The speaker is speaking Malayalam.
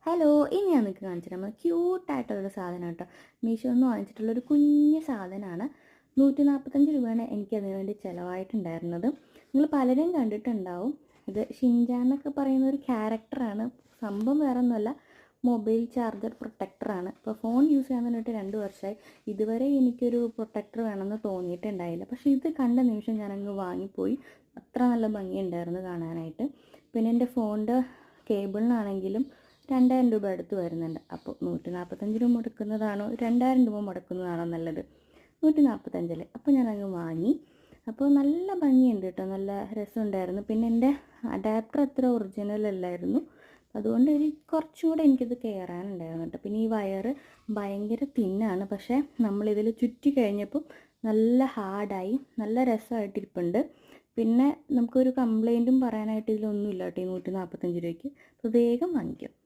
ഹലോ, ഇനി ഞാൻ നിങ്ങൾക്ക് കാണിച്ചു തരാം. നമ്മൾ ക്യൂട്ടായിട്ടുള്ളൊരു സാധനം കേട്ടോ. മീഷോയിൽ നിന്ന് വാങ്ങിച്ചിട്ടുള്ളൊരു കുഞ്ഞ് സാധനമാണ്. 145 രൂപയാണ് എനിക്കതിന് വേണ്ടി ചിലവായിട്ടുണ്ടായിരുന്നത്. നിങ്ങൾ പലരും കണ്ടിട്ടുണ്ടാവും. ഇത് ഷിൻചാൻ എന്നൊക്കെ പറയുന്ന ഒരു ക്യാരക്ടറാണ്. സംഭവം വേറെ ഒന്നുമല്ല, മൊബൈൽ ചാർജർ പ്രൊട്ടക്ടറാണ്. ഇപ്പോൾ ഫോൺ യൂസ് ചെയ്യാൻ വേണ്ടിയിട്ട് 2 വർഷമായി. ഇതുവരെ എനിക്കൊരു പ്രൊട്ടക്ടർ വേണമെന്ന് തോന്നിയിട്ടുണ്ടായില്ല. പക്ഷേ ഇത് കണ്ട നിമിഷം ഞാനങ്ങ് വാങ്ങിപ്പോയി. അത്ര നല്ല ഭംഗിയുണ്ടായിരുന്നു കാണാനായിട്ട്. പിന്നെ എൻ്റെ ഫോണിൻ്റെ കേബിളിനാണെങ്കിലും 2000 രൂപ അടുത്ത് വരുന്നുണ്ട്. അപ്പോൾ 145 രൂപ മുടക്കുന്നതാണോ 2000 രൂപ മുടക്കുന്നതാണോ നല്ലത്? 145 അപ്പോൾ ഞാനങ്ങ് വാങ്ങി. അപ്പോൾ നല്ല ഭംഗിയുണ്ട് കേട്ടോ, നല്ല രസമുണ്ടായിരുന്നു. പിന്നെ എൻ്റെ അഡാപ്റ്റർ അത്ര ഒറിജിനൽ അല്ലായിരുന്നു. അതുകൊണ്ട് കുറച്ചും കൂടെ എനിക്കിത് കയറാനുണ്ടായിരുന്നു കേട്ടോ. പിന്നെ ഈ വയറ് ഭയങ്കര തിന്നാണ്, പക്ഷേ നമ്മളിതിൽ ചുറ്റി കഴിഞ്ഞപ്പോൾ നല്ല ഹാർഡായി, നല്ല രസമായിട്ടിരിപ്പുണ്ട്. പിന്നെ നമുക്കൊരു കംപ്ലൈൻറ്റും പറയാനായിട്ട് ഇതിലൊന്നുമില്ല കേട്ടോ ഈ 145 രൂപയ്ക്ക്. അപ്പോൾ വേഗം വാങ്ങിക്കും.